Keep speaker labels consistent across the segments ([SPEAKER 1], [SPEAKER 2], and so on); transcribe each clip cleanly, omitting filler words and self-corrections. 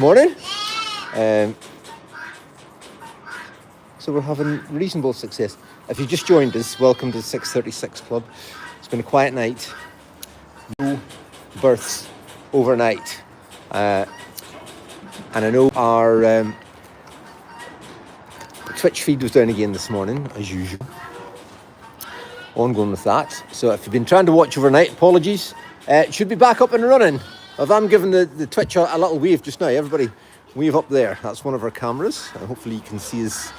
[SPEAKER 1] Morning. Um, so we're having reasonable success. If you just joined us, welcome to the 636 Club. It's been a quiet night. No births overnight. And I know our Twitch feed was down again this morning, as usual. Ongoing with that. So if you've been trying to watch overnight, apologies. It should be back up and running. If I'm giving the Twitch a little wave just now, everybody wave up there. That's one of our cameras. And hopefully you can see us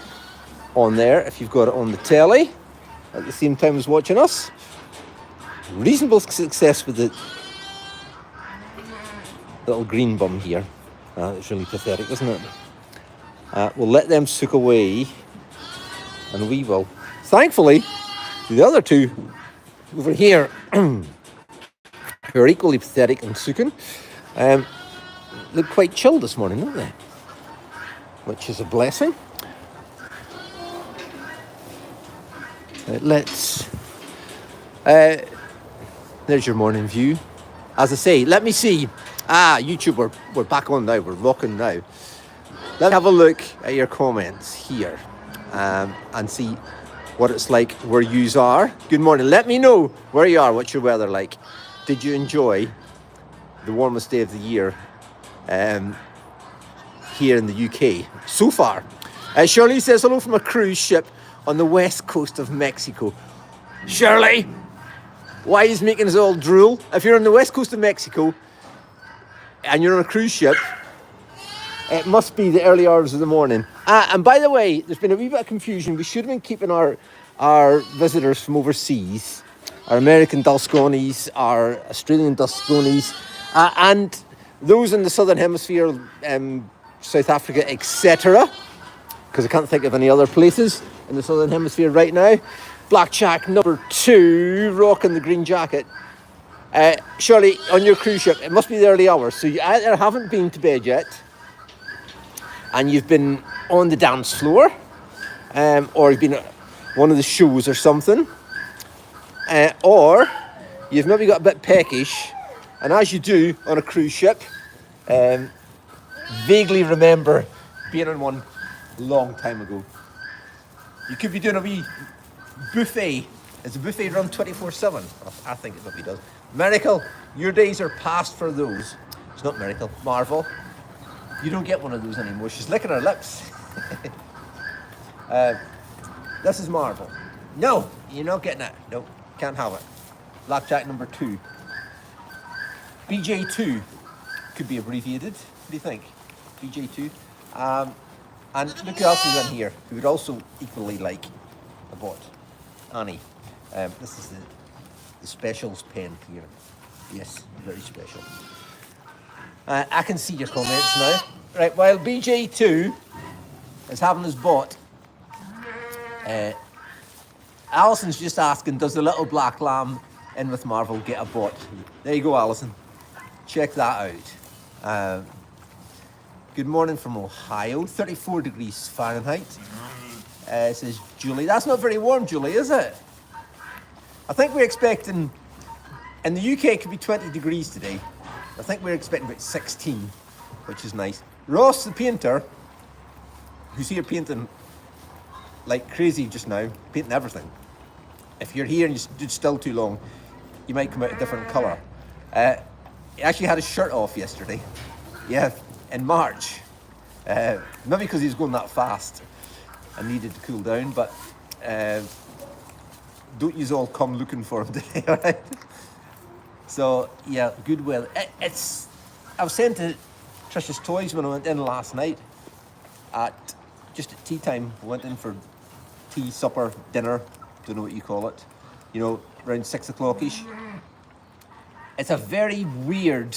[SPEAKER 1] on there if you've got it on the telly at the same time as watching us. Reasonable success with the little green bum here. It's really pathetic, isn't it? We'll let them soak away and we will. Thankfully, the other two over here who are equally pathetic and soaking look quite chilled this morning, don't they? Which is a blessing. There's your morning view. As I say, let me see. YouTube, we're back on now. We're rocking now. Let me have a look at your comments here and see what it's like where yous are. Good morning. Let me know where you are. What's your weather like? Did you enjoy the warmest day of the year here in the UK so far? Shirley says hello from a cruise ship on the west coast of Mexico. Shirley, why is making us all drool? If you're on the west coast of Mexico and you're on a cruise ship, it must be the early hours of the morning. And by the way, there's been a wee bit of confusion. We should have been keeping our visitors from overseas, our American Dalscones, our Australian Dalscones, and those in the Southern Hemisphere, South Africa, etc., because I can't think of any other places in the Southern Hemisphere right now. Blackjack number 2, rocking the green jacket. Shirley, on your cruise ship, it must be the early hours, so you either haven't been to bed yet, and you've been on the dance floor, or you've been at one of the shows or something, or you've maybe got a bit peckish, and as you do on a cruise ship, vaguely remember being on one a long time ago. You could be doing a wee buffet. Is a buffet run 24/7? I think it maybe does. Miracle, your days are past for those. It's not Miracle, Marvel. You don't get one of those anymore. She's licking her lips. This is Marvel. No, you're not getting it. No, can't have it. Blackjack number 2. BJ2 could be abbreviated. What do you think? BJ2. And look who else is in here who would also equally like a bot. Annie. This is the specials pen here. Yes, very special. I can see your comments now. Right, while BJ2 is having his bot, Alison's just asking, does the little black lamb in with Marvel get a bot? There you go, Alison. Check that out. Good morning from Ohio, 34 degrees Fahrenheit, says Julie. That's not very warm, Julie, is it? I think we're expecting, in the UK it could be 20 degrees today. I think we're expecting about 16, which is nice. Ross, the painter, who's here painting like crazy just now, painting everything. If you're here and you stood still too long, you might come out a different colour. He actually had his shirt off yesterday. Yeah, in March. Maybe because he was going that fast and needed to cool down, but don't you all come looking for him today, alright? So, yeah, good weather. I was saying to Trish's Toys when I went in last night, just at tea time, I went in for tea, supper, dinner, don't know what you call it, around 6 o'clock-ish. It's a very weird,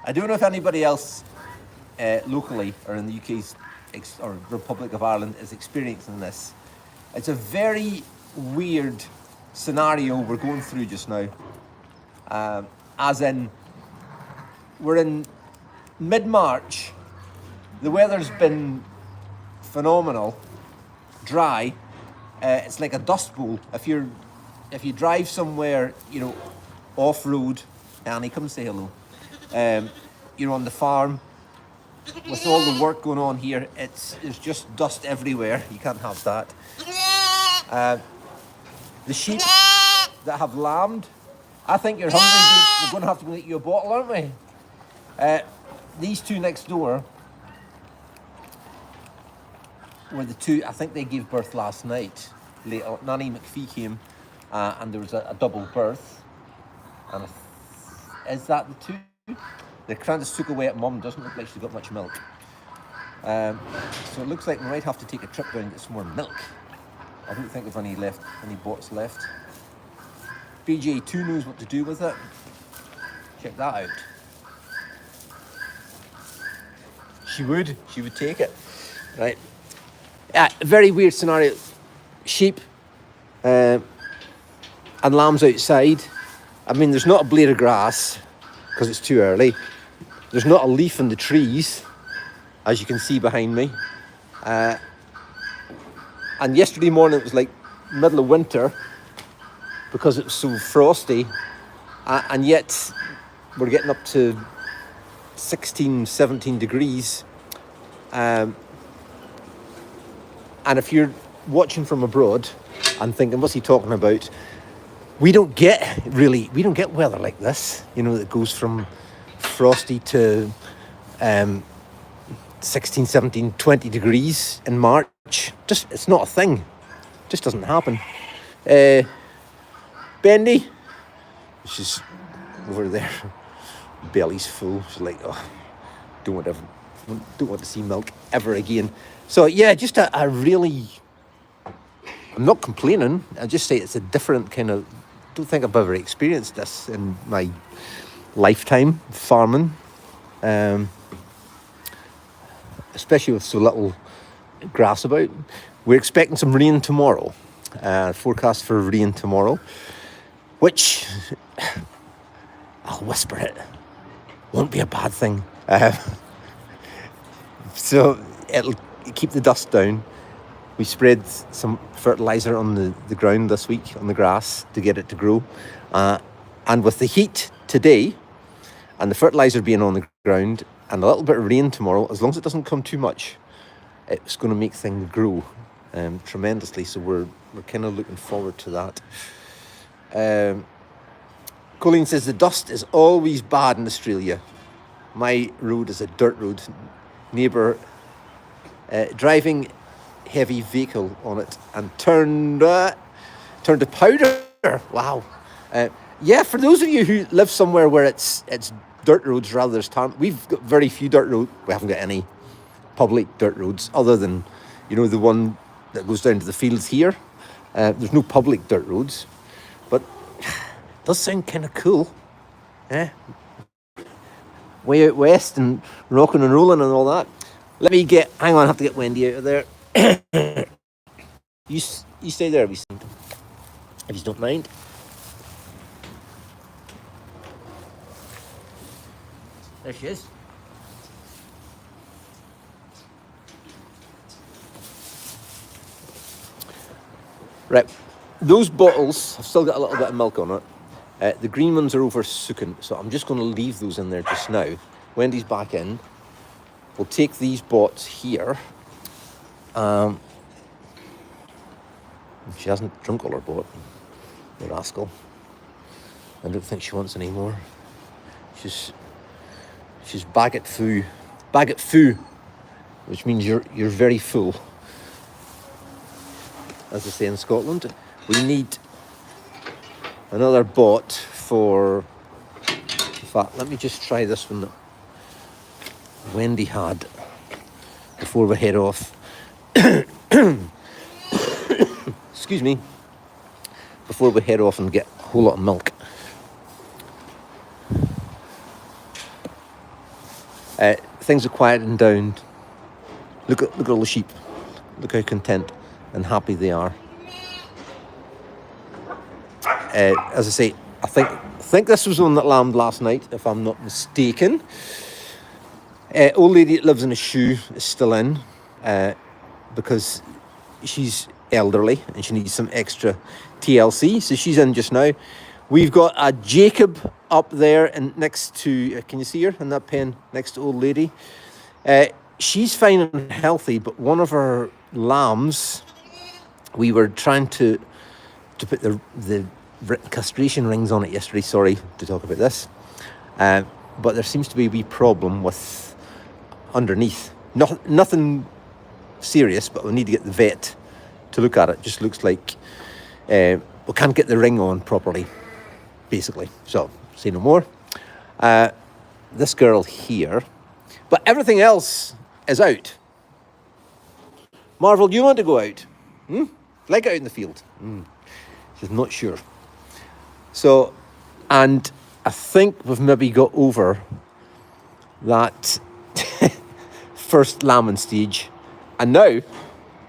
[SPEAKER 1] I don't know if anybody else locally or in the UK's or Republic of Ireland is experiencing this. It's a very weird scenario we're going through just now. As in, we're in mid-March, the weather's been phenomenal, dry. It's like a dust bowl. If you drive somewhere, off-road, Annie, come say hello. On the farm, with all the work going on here, there's just dust everywhere. You can't have that. The sheep that have lambed, I think you're hungry. We're going to have to go get you a bottle, aren't we? These two next door were the two, I think they gave birth last night. Nanny McPhee came and there was a double birth. And is that the two? The Crandis took away at mum, doesn't look like she's got much milk. So it looks like we might have to take a trip down and get some more milk. I don't think of any bots left. BJ2 knows what to do with it. Check that out. She would take it. Right. Very weird scenario. Sheep and lambs outside. I mean, there's not a blade of grass because it's too early. There's not a leaf in the trees, as you can see behind me. And yesterday morning it was like middle of winter because it was so frosty. And yet we're getting up to 16, 17 degrees. And if you're watching from abroad and thinking, what's he talking about? We don't get weather like this, that goes from frosty to 16, 17, 20 degrees in March. It's not a thing. Just doesn't happen. Bendy, she's over there. Belly's full. She's like, oh, don't want to see milk ever again. So yeah, just a really, I'm not complaining. I just say it's a different kind of, don't think I've ever experienced this in my lifetime farming, especially with so little grass about. We're expecting some rain tomorrow, forecast for rain tomorrow, which, I'll whisper it, won't be a bad thing. So it'll keep the dust down. We spread some fertiliser on the ground this week, on the grass, to get it to grow. And with the heat today, and the fertiliser being on the ground, and a little bit of rain tomorrow, as long as it doesn't come too much, it's going to make things grow tremendously. So we're kind of looking forward to that. Colleen says, the dust is always bad in Australia. My road is a dirt road. Neighbour driving heavy vehicle on it and turned to powder. Wow. Yeah, for those of you who live somewhere where it's dirt roads rather than tar, we've got very few dirt roads. We haven't got any public dirt roads other than, the one that goes down to the fields here. There's no public dirt roads, but it does sound kind of cool. Way out west and rocking and rolling and all that. Hang on, I have to get Wendy out of there. You stay there, if you don't mind. There she is. Right, those bottles have still got a little bit of milk on it. The green ones are over sucking, so I'm just going to leave those in there just now. Wendy's back in. We'll take these bots here. She hasn't drunk all her bot, the rascal. I don't think she wants any more. She's baguette fou, which means you're very full. As they say in Scotland, we need another bot for. In fact, let me just try this one that Wendy had before we head off. Excuse me. Before we head off and get a whole lot of milk. Things are quieting down. Look at all the sheep. Look how content and happy they are. As I say, I think this was one that lambed last night, if I'm not mistaken. Old lady that lives in a shoe is still in because she's elderly and she needs some extra TLC, so she's in just now. We've got a Jacob up there and next to, can you see her in that pen next to old lady? She's fine and healthy, but one of her lambs, we were trying to put the castration rings on it yesterday. Sorry to talk about this, but there seems to be a wee problem with underneath. Nothing serious, but we need to get the vet to look at it. Just looks like we can't get the ring on properly, basically. So, say no more. This girl here, but everything else is out. Marvel, do you want to go out? Like out in the field? She's not sure. So, and I think we've maybe got over that first lambing stage. And now,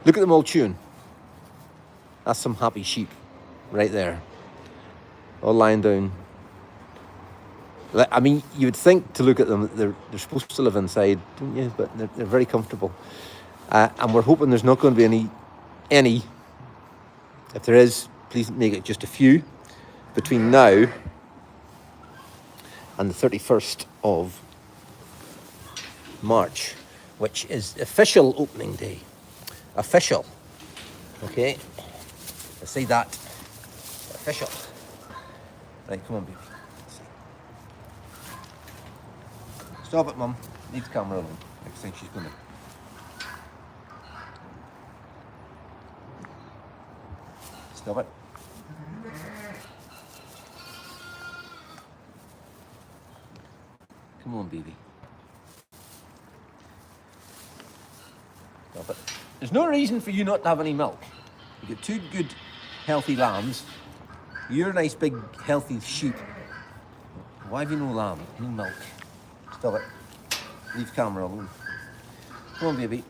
[SPEAKER 1] look at them all chewing. That's some happy sheep right there. All lying down. I mean, you would think to look at them, they're supposed to live inside, don't you? But they're very comfortable. And we're hoping there's not going to be any. If there is, please make it just a few between now and the 31st of March, which is official opening day. Official. Okay? I say that. Official. Right, come on, baby. Stop it, Mum. Need the camera on. Next thing she's going to. Stop it. Come on, baby. Stop it. There's no reason for you not to have any milk. You get two good, healthy lambs. You're a nice, big, healthy sheep. Why have you no lamb? No milk. Stop it. Leave camera alone. Come on, baby.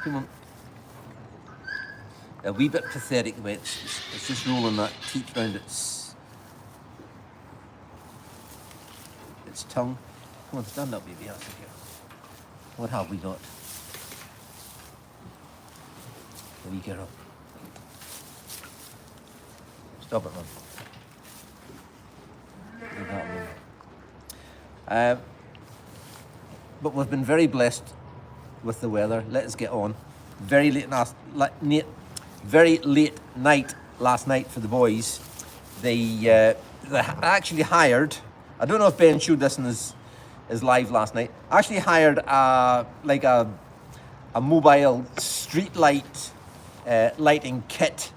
[SPEAKER 1] Come on. A wee bit pathetic, but it's just rolling that teeth round its tongue. Come on, stand up, baby. That's okay. What have we got? A wee girl. Stop it, man. Leave that alone. But we've been very blessed with the weather. Let us get on. Very late night last night for the boys. They actually hired. I don't know if Ben showed this in his live last night. Actually hired a mobile street light lighting kit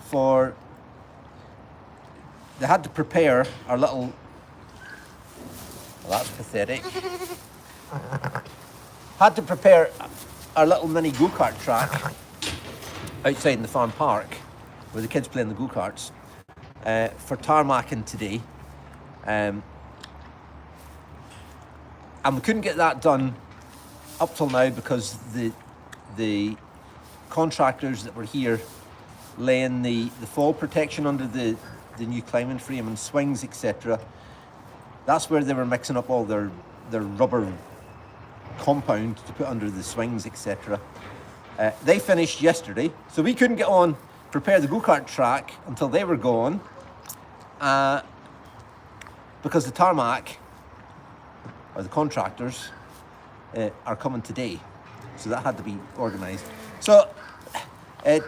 [SPEAKER 1] for. They had to prepare our little. Well, that's pathetic. Had to prepare our little mini go-kart track outside in the farm park where the kids play in the go-karts for tarmacking today. And we couldn't get that done up till now because the contractors that were here laying the fall protection under the new climbing frame and swings, etc. That's where they were mixing up all their rubber compound to put under the swings, etc. They finished yesterday, so we couldn't get on, prepare the go-kart track until they were gone, because the tarmac, or the contractors, are coming today. So that had to be organised. So they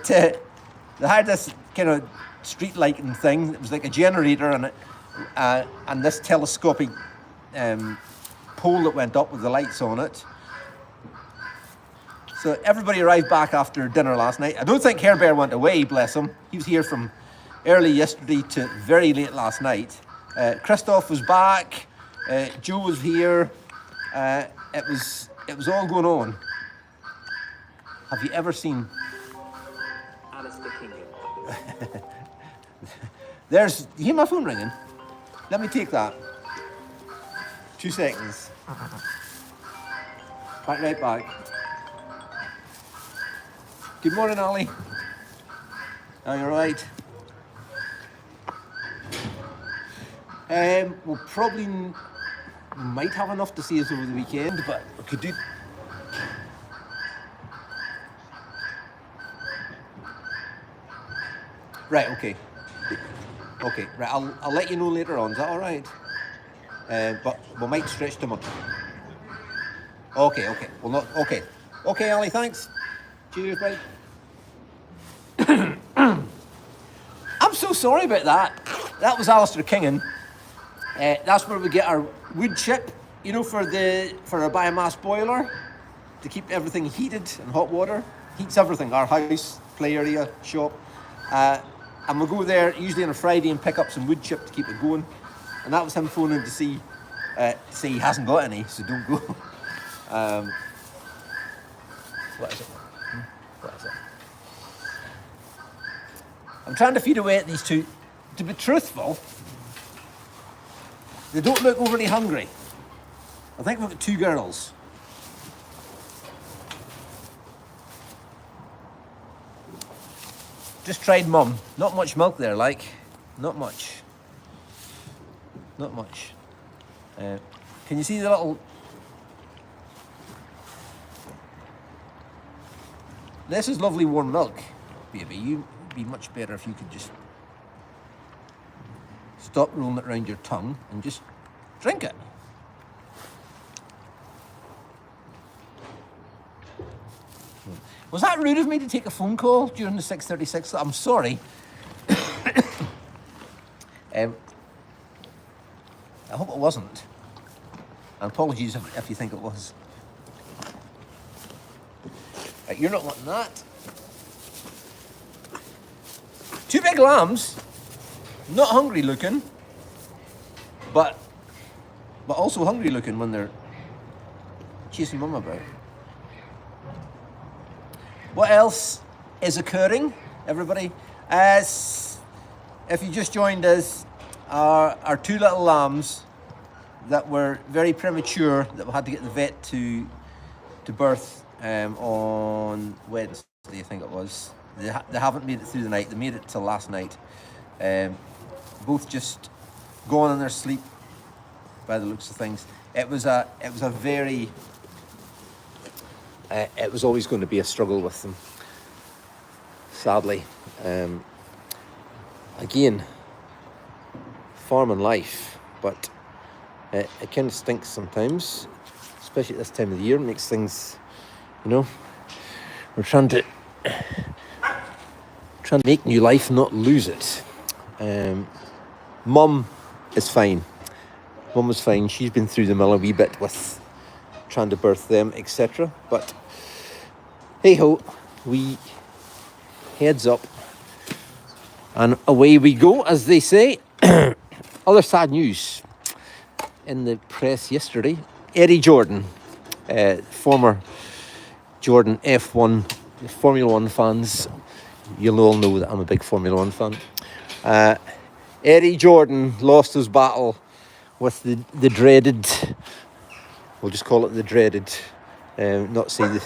[SPEAKER 1] had this kind of street lighting thing. It was like a generator and this telescopic pole that went up with the lights on it. So everybody arrived back after dinner last night. I don't think Hair Bear went away, bless him. He was here from early yesterday to very late last night. Christoph was back. Joe was here. It was all going on. Have you ever seen?
[SPEAKER 2] Alice the Kingdom.
[SPEAKER 1] There's. You hear my phone ringing? Let me take that. 2 seconds. Right back. Good morning, Ollie. Are you alright? We'll probably might have enough to see us over the weekend, but we could do. Right, okay. Okay, right, I'll let you know later on, is that alright? But we might stretch them up. Okay, well not, okay. Okay, Ali, thanks. Cheers, bye. I'm so sorry about that. That was Alistair Kingan. That's where we get our wood chip, you know, for our biomass boiler, to keep everything heated and hot water. Heats everything, our house, play area, shop. And we'll go there usually on a Friday and pick up some wood chip to keep it going. And that was him phoning to say he hasn't got any, so don't go. What is it? What is it? I'm trying to feed away at these two. To be truthful, they don't look overly hungry. I think we've got 2 girls. Just tried mum. Not much milk there, like. Not much. Not much. Can you see the little... This is lovely warm milk, baby. You'd be much better if you could just stop rolling it around your tongue and just drink it. Was that rude of me to take a phone call during the 6:36? I'm sorry. I hope it wasn't. And apologies if you think it was. You're not wanting that. 2 big lambs, not hungry looking, but also hungry looking when they're chasing mum about. What else is occurring, everybody? As if you just joined us, our 2 little lambs that were very premature, that we had to get the vet to birth on Wednesday, I think it was. They haven't made it through the night. They made it till last night. Both just gone in their sleep, by the looks of things. It was very. It was always going to be a struggle with them, sadly. Again, farming life, but it kind of stinks sometimes, especially at this time of the year. It makes things, you know, we're trying to make new life, not lose it. Mum is fine. Mum was fine. She's been through the mill a wee bit with trying to birth them, etc. But hey ho, we heads up and away we go, as they say. Other sad news in the press yesterday. Eddie Jordan, former Jordan F1 Formula 1 fans, you'll all know that I'm a big Formula 1 fan. Eddie Jordan lost his battle with the dreaded, we'll just call it the dreaded, not say the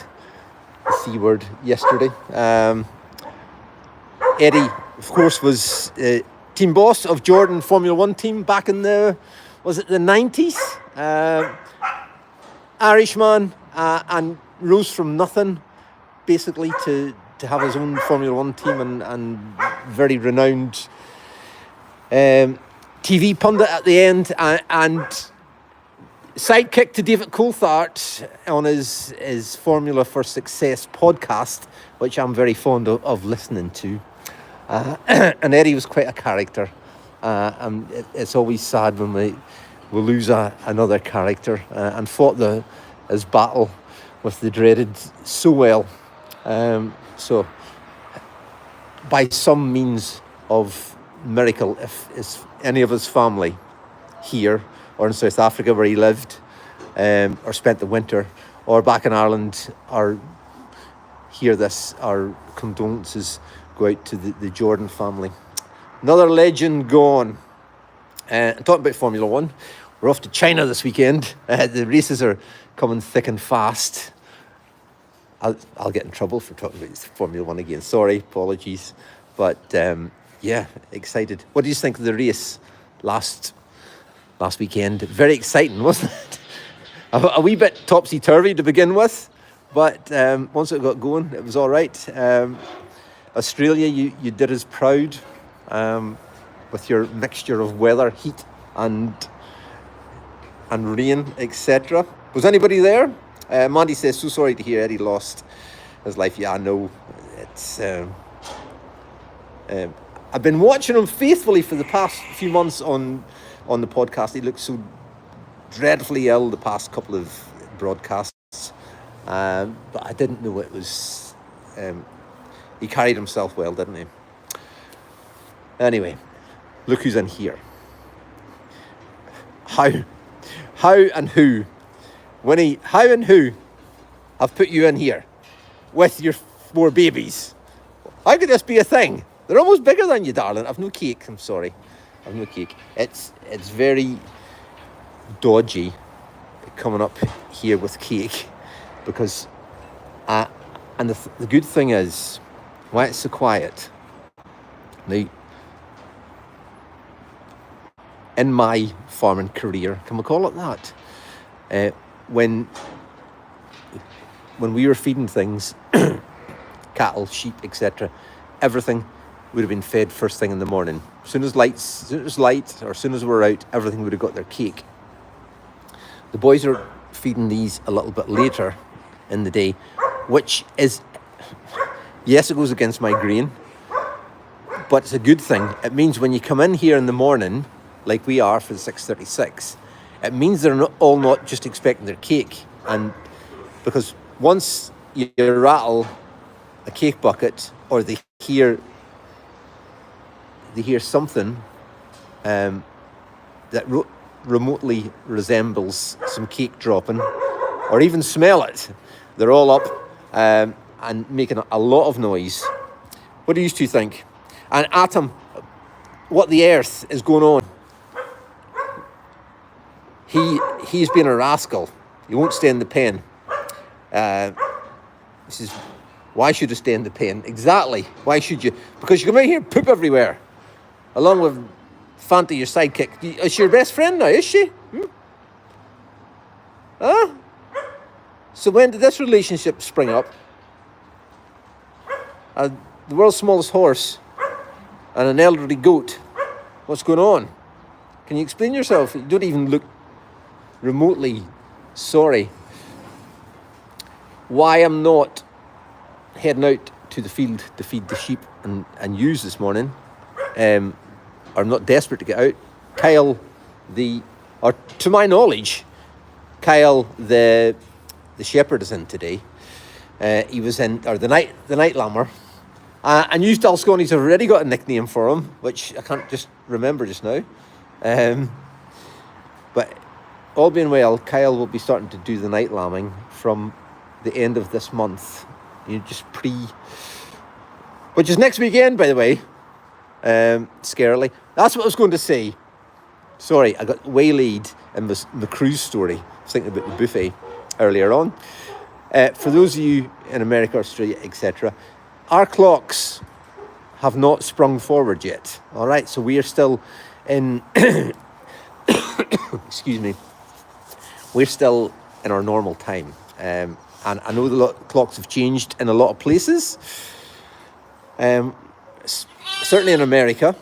[SPEAKER 1] C word, yesterday. Eddie, of course, was team boss of Jordan Formula 1 team back in the 90s? Irishman, and rose from nothing, basically, to have his own Formula 1 team and very renowned TV pundit at the end, and sidekick to David Coulthard on his Formula for Success podcast, which I'm very fond of listening to. And Eddie was quite a character, and it's always sad when we lose another character, and fought his battle with the dreaded so well. So by some means of miracle, if any of his family here or in South Africa where he lived, or spent the winter, or back in Ireland, or hear this, our condolences go out to the Jordan family. Another legend gone. Talking about Formula 1, we're off to China this weekend. The races are coming thick and fast. I'll get in trouble for talking about Formula 1 again. Sorry, apologies. But yeah, excited. What do you think of the race last weekend? Very exciting, wasn't it? A wee bit topsy-turvy to begin with, but once it got going, it was all right. Australia, you did us proud. with your mixture of weather, heat and rain, etc. Was anybody there? Mandy says, so sorry to hear Eddie lost his life. Yeah, I know. It's I've been watching him faithfully for the past few months on the podcast. He looked so dreadfully ill the past couple of broadcasts, but I didn't know it was. He carried himself well, didn't he? Anyway, look who's in here. How and who, Winnie? How and who have put you in here with your 4 babies? How could this be a thing? They're almost bigger than you, darling. I've no cake. I'm sorry. I've no cake. It's very dodgy coming up here with cake because and the good thing is why it's so quiet. Now, in my farming career, can we call it that? When we were feeding things, cattle, sheep, etc., everything would have been fed first thing in the morning. As soon as light, or as soon as we're out, everything would have got their cake. The boys are feeding these a little bit later in the day, which is, yes, it goes against my grain, but it's a good thing. It means when you come in here in the morning, like we are for the 6:36, it means they're not just expecting their cake. And because once you rattle a cake bucket, or they hear something that remotely resembles some cake dropping, or even smell it, they're all up and making a lot of noise. What do you two think? And Atom, what the earth is going on? He's been a rascal. He won't stay in the pen. He says, why should you stay in the pen? Exactly. Why should you? Because you come out here and poop everywhere. Along with Fanta, your sidekick. Is she your best friend now, is she? Huh? So when did this relationship spring up? The world's smallest horse and an elderly goat. What's going on? Can you explain yourself? You don't even look remotely sorry. Why I'm not heading out to the field to feed the sheep and ewes this morning, I'm not desperate to get out. Kyle, to my knowledge, Kyle, the shepherd, is in today. He was in, or the night lammer. And you Dalscones have already got a nickname for him, which I can't just remember just now. But all being well, Kyle will be starting to do the night lambing from the end of this month. Which is next weekend, by the way. Scarily. That's what I was going to say. Sorry, I got waylaid in the cruise story. I was thinking about the buffet earlier on. For those of you in America, Australia, etc., our clocks have not sprung forward yet. All right, so we are still in. Excuse me. We're still in our normal time, and I know the clocks have changed in a lot of places. Certainly in America.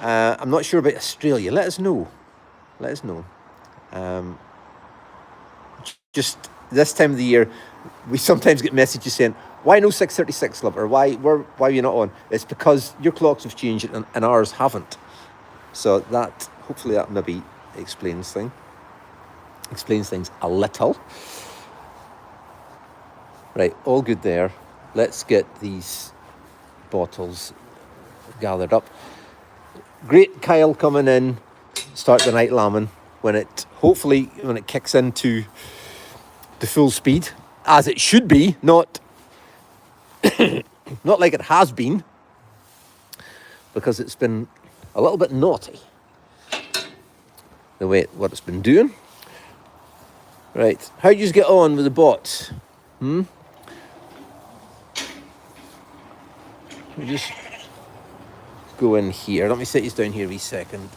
[SPEAKER 1] I'm not sure about Australia. Let us know. Just this time of the year, we sometimes get messages saying, why no 6:36, love? Or why are you not on? It's because your clocks have changed and ours haven't. So hopefully that maybe explains things a little. Right, all good there. Let's get these bottles gathered up. Great Kyle coming in, start the night lambing when it kicks into the full speed, as it should be, not like it has been, because it's been a little bit naughty what it's been doing. Right, how'd you get on with the bots? We just go in here. Let me set you down here a wee second.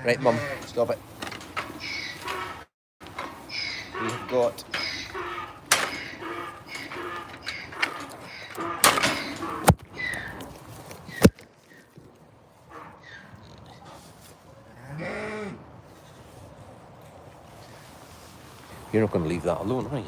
[SPEAKER 1] Right, Mum, stop it. We've got You're not going to leave that alone, are you?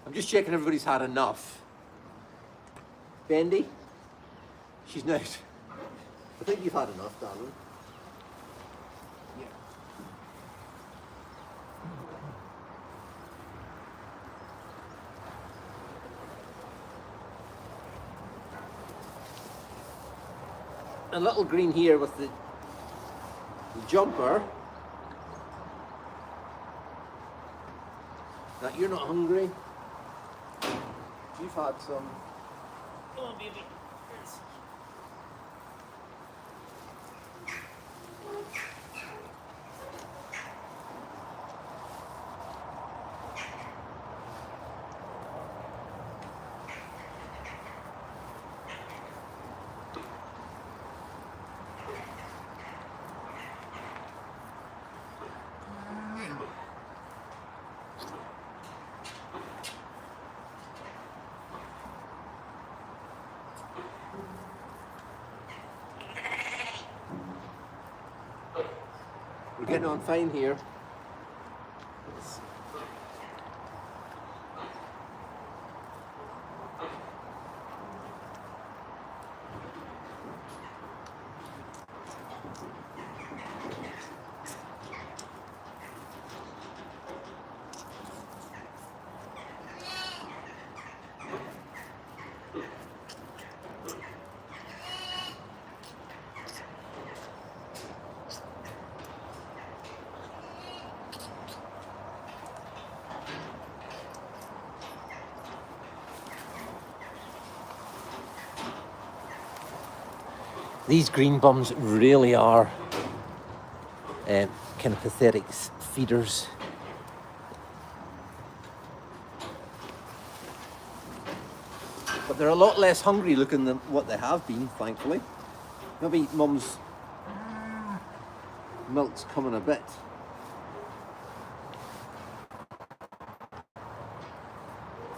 [SPEAKER 1] I'm just checking everybody's had enough. Bendy? She's not. I think you've had enough, darling. Yeah. A little green here with the jumper. Now, you're not hungry. You've had some. Oh, baby. Yes. We're getting on fine here. These green bums really are kind of pathetic feeders. But they're a lot less hungry looking than what they have been, thankfully. Maybe mum's milk's coming a bit.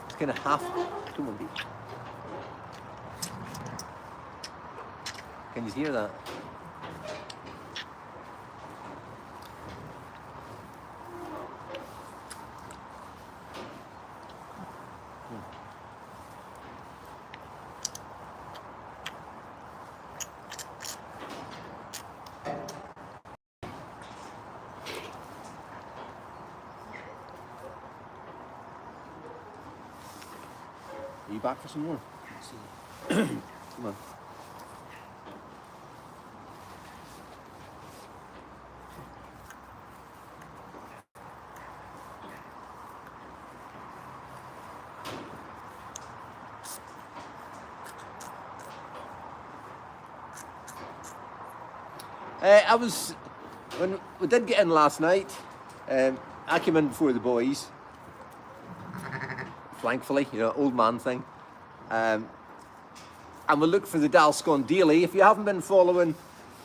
[SPEAKER 1] It's kind of half. Come on, baby. Can you hear that? Are you back for some more? Let's see. Come on. When we did get in last night, I came in before the boys, thankfully, you know, old man thing. And we looked for the Dalscone Daily. If you haven't been following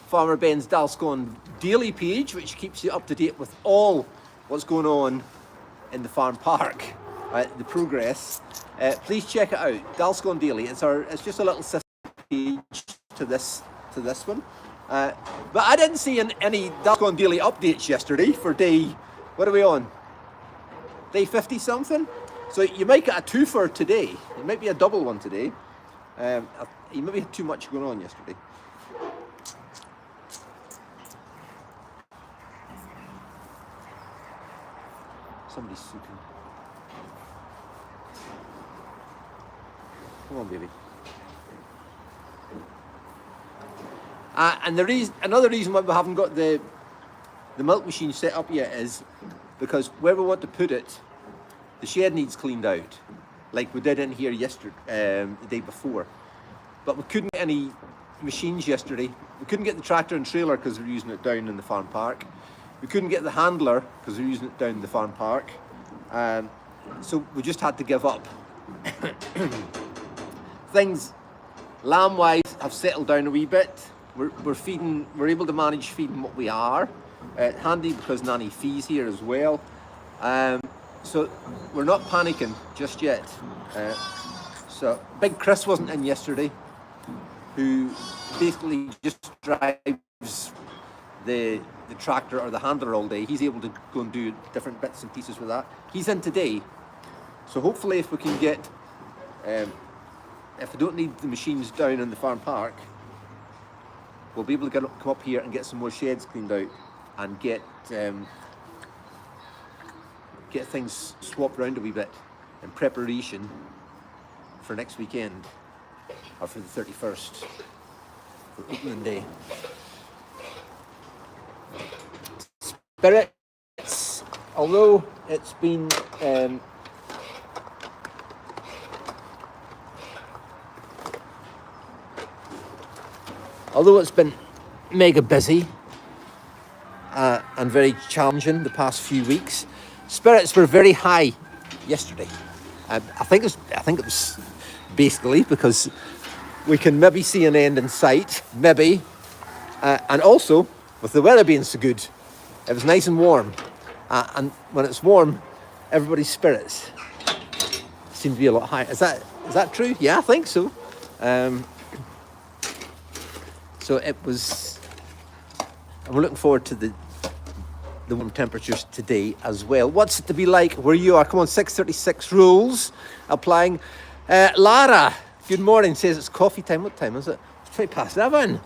[SPEAKER 1] Farmer Ben's Dalscone Daily page, which keeps you up to date with all what's going on in the farm park, the progress, please check it out. Dalscone Daily. It's just a little sister page to this one. But I didn't see any Dalscone Daily updates yesterday for day, what are we on? Day 50 something? So you might get a twofer today. It might be a double one today. You maybe had too much going on yesterday. Somebody's sucking. Come on, baby. And another reason why we haven't got the milk machine set up yet is because where we want to put it, the shed needs cleaned out, like we did in here yesterday, the day before. But we couldn't get any machines yesterday. We couldn't get the tractor and trailer because we're using it down in the farm park. We couldn't get the handler because we're using it down in the farm park. So we just had to give up Things lamb-wise have settled down a wee bit. We're feeding. We're able to manage feeding what we are. Handy because Nanny Fee's here as well. So we're not panicking just yet. So Big Chris wasn't in yesterday, who basically just drives the tractor or the handler all day. He's able to go and do different bits and pieces with that. He's in today. So hopefully if we can get, if we don't need the machines down in the farm park, we'll be able to come up here and get some more sheds cleaned out and get things swapped around a wee bit in preparation for next weekend, or for the 31st, for opening day. Spirits, although it's been mega busy and very challenging the past few weeks, spirits were very high yesterday. I think it was basically because we can maybe see an end in sight, maybe, and also with the weather being so good, it was nice and warm, and when it's warm, everybody's spirits seem to be a lot higher. Is that true? Yeah, I think so. So it was, and we're looking forward to the warm temperatures today as well. What's it to be like where you are? Come on, 6:36 rules applying. Lara, good morning, says it's coffee time. What time is it? It's 7:20.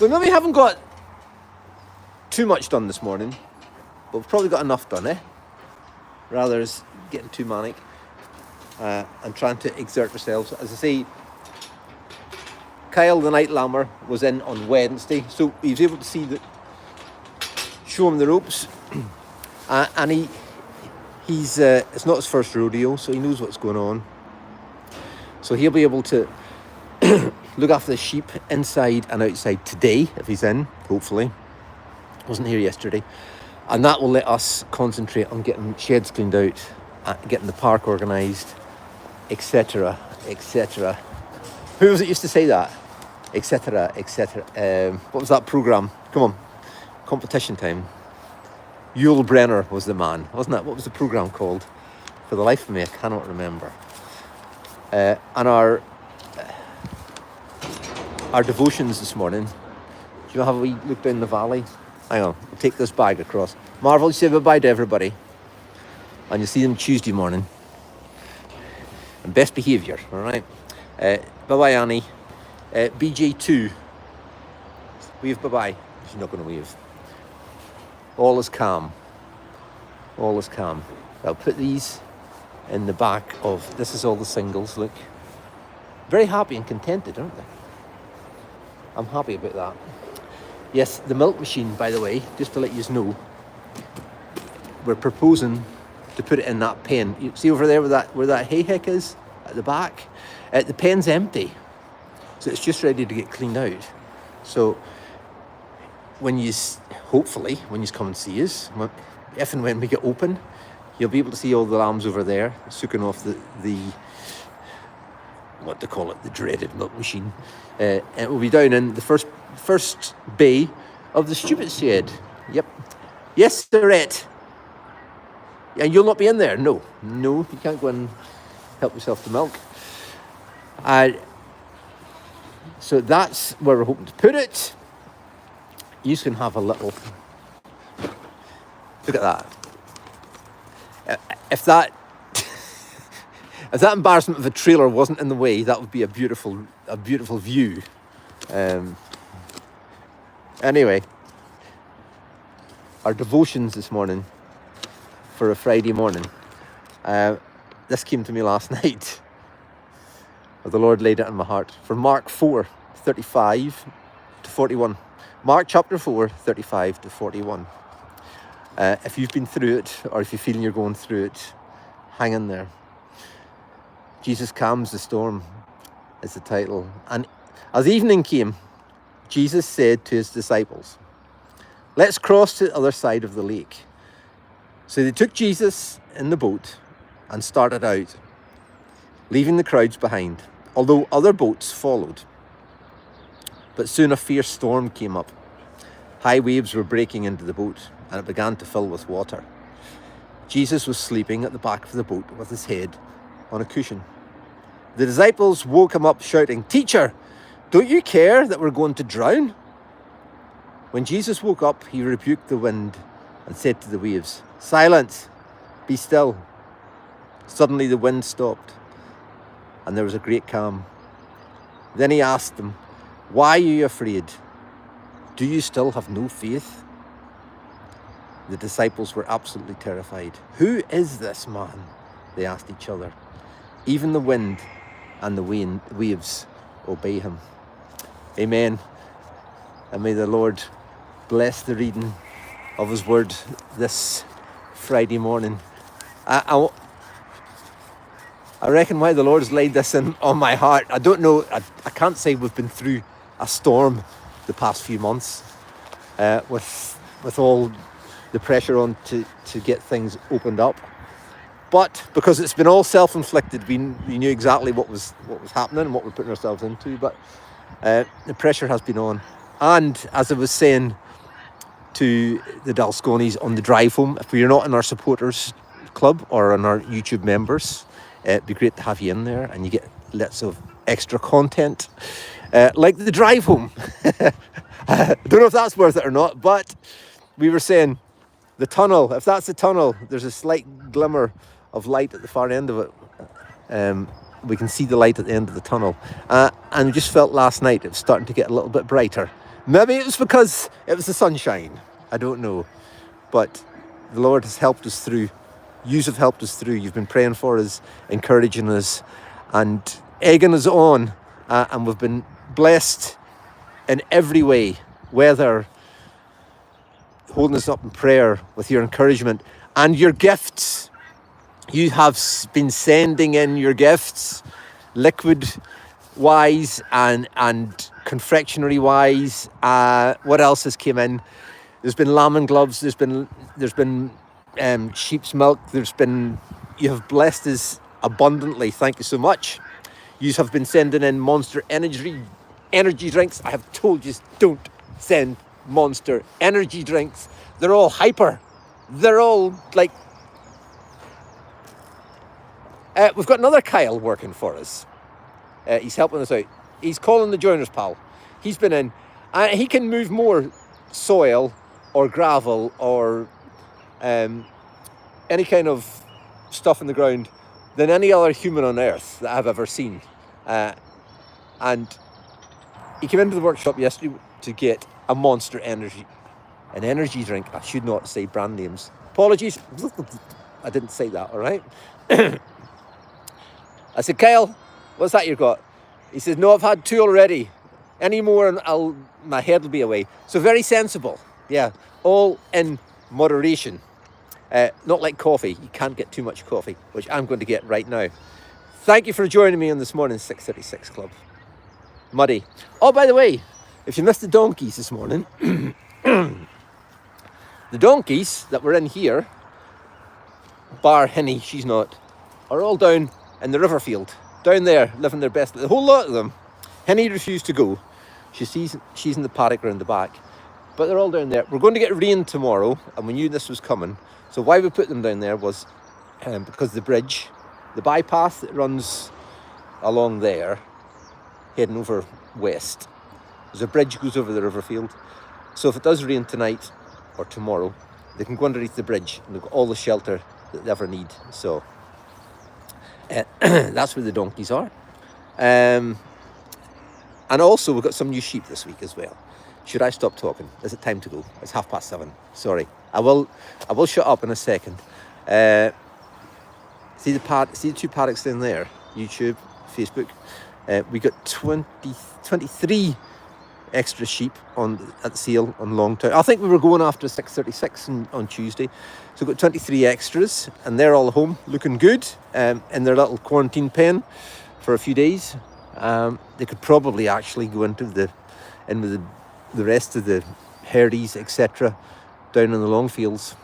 [SPEAKER 1] We maybe haven't got too much done this morning, but we've probably got enough done, eh? Rather than getting too manic and trying to exert ourselves. As I say, Kyle, the night lammer, was in on Wednesday, so he was able to show him the ropes, and he's it's not his first rodeo, so he knows what's going on. So he'll be able to look after the sheep inside and outside today, if he's in, hopefully. Wasn't here yesterday. And that will let us concentrate on getting sheds cleaned out, getting the park organised, etc., etc. Who was it used to say that? Etc., etc. What was that programme? Come on, competition time. Yul Brenner was the man, wasn't it? What was the programme called? For the life of me, I cannot remember. And our devotions this morning. Do you know how we look down the valley? Hang on, we'll take this bag across. Marvel, you say bye-bye to everybody. And you'll see them Tuesday morning. And best behaviour, all right? Bye-bye, Annie. BJ2. Wave bye-bye. She's not going to wave. All is calm. All is calm. I'll put these in the back of... This is all the singles, look. Very happy and contented, aren't they? I'm happy about that. Yes, the milk machine, by the way, just to let you know, we're proposing to put it in that pen. You see over there where that hay hick is at the back? The pen's empty, so it's just ready to get cleaned out. So hopefully, when you come and see us, if and when we get open, you'll be able to see all the lambs over there, sucking off the what they call it, the dreaded milk machine. It will be down in the first bay of the stupid shed. Yep. Yes, Dorette. And you'll not be in there. No, you can't go and help yourself to milk. So that's where we're hoping to put it. You can have a little look at that. If that embarrassment of a trailer wasn't in the way, that would be a beautiful view. Anyway, our devotions this morning for a Friday morning. This came to me last night. The Lord laid it on my heart. For Mark 4:35-41. Mark chapter 4:35-41. If you've been through it, or if you're feeling you're going through it, hang in there. Jesus calms the storm is the title. And as evening came, Jesus said to his disciples, "Let's cross to the other side of the lake." So they took Jesus in the boat and started out, leaving the crowds behind, although other boats followed. But soon a fierce storm came up. High waves were breaking into the boat, and it began to fill with water. Jesus was sleeping at the back of the boat with his head on a cushion. The disciples woke him up shouting, "Teacher, don't you care that we're going to drown?" When Jesus woke up, he rebuked the wind and said to the waves, "Silence, be still." Suddenly the wind stopped, and there was a great calm. Then he asked them, "Why are you afraid? Do you still have no faith?" The disciples were absolutely terrified. "Who is this man?" they asked each other. "Even the wind and the waves obey him." Amen. And may the Lord bless the reading of his word this Friday morning. I reckon why the Lord's laid this on my heart, I don't know. I can't say we've been through a storm the past few months with all the pressure on to get things opened up. But because it's been all self-inflicted, we knew exactly what was happening and what we're putting ourselves into. But the pressure has been on. And as I was saying to the Dalscones on the drive home, if you're not in our supporters club or on our YouTube members, it'd be great to have you in there, and you get lots of extra content like the drive home. I don't know if that's worth it or not, but we were saying the tunnel, if that's the tunnel, there's a slight glimmer of light at the far end of it. We can see the light at the end of the tunnel. And we just felt last night it was starting to get a little bit brighter. Maybe it was because it was the sunshine. I don't know. But the Lord has helped us through. You have helped us through. You've been praying for us, encouraging us, and egging us on. And we've been blessed in every way, whether holding us up in prayer with your encouragement and your gifts. You have been sending in your gifts, liquid wise and confectionery wise. What else has came in? There's been lamb gloves. There's been sheep's milk. You have blessed us abundantly. Thank you so much. You have been sending in Monster energy drinks. I have told you, don't send Monster energy drinks. They're all hyper. They're all like. We've got another Kyle working for us. He's helping us out. He's calling the joiners pal. He's been in. He can move more soil or gravel or any kind of stuff in the ground than any other human on earth that I've ever seen. And he came into the workshop yesterday to get a Monster energy drink. I should not say brand names. Apologies. I didn't say that, all right? I said, "Kyle, what's that you've got?" He says, "No, I've had 2 already. Any more and my head will be away." So very sensible. Yeah, all in moderation. Not like coffee. You can't get too much coffee, which I'm going to get right now. Thank you for joining me on this morning's 636 Club. Muddy. Oh, by the way, if you missed the donkeys this morning, the donkeys that were in here, bar Henny, she's not, are all down in the river field, down there, living their best. The whole lot of them. Henny refused to go. She's in the paddock around the back. But they're all down there. We're going to get rain tomorrow, and we knew this was coming. So why we put them down there was because the bridge, the bypass that runs along there, heading over west. There's a bridge that goes over the river field. So if it does rain tonight or tomorrow, they can go underneath the bridge and they've got all the shelter that they ever need. So that's where the donkeys are. And also we've got some new sheep this week as well. Should I stop talking? Is it time to go? It's 7:30. Sorry. I will shut up in a second. See the 2 paddocks down there? YouTube, Facebook. We got 23 extra sheep at the sale on Longtown. I think we were going after 636 on Tuesday. So we've got 23 extras, and they're all home looking good in their little quarantine pen for a few days. They could probably actually go in with the rest of the herdies, etc., down in the long fields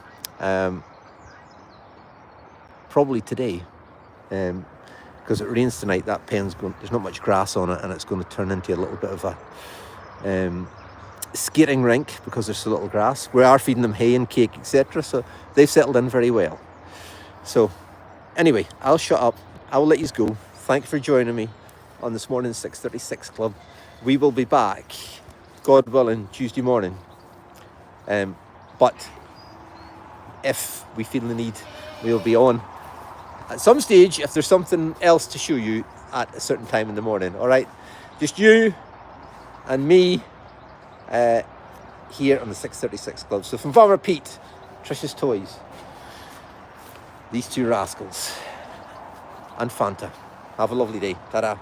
[SPEAKER 1] probably today. because it rains tonight. That pen's going, there's not much grass on it, and it's going to turn into a little bit of a skating rink because there's so little grass. We are feeding them hay and cake, etc. So they've settled in very well. So anyway, I'll shut up. I will let you go. Thank you for joining me on this morning's 6:36 Club. We will be back, God willing, Tuesday morning. But if we feel the need, we'll be on at some stage if there's something else to show you at a certain time in the morning. All right, just you and me here on the 6:36 Club. So from Farmer Pete, Trish's Toys, these two rascals, and Fanta. Have a lovely day. Ta-da.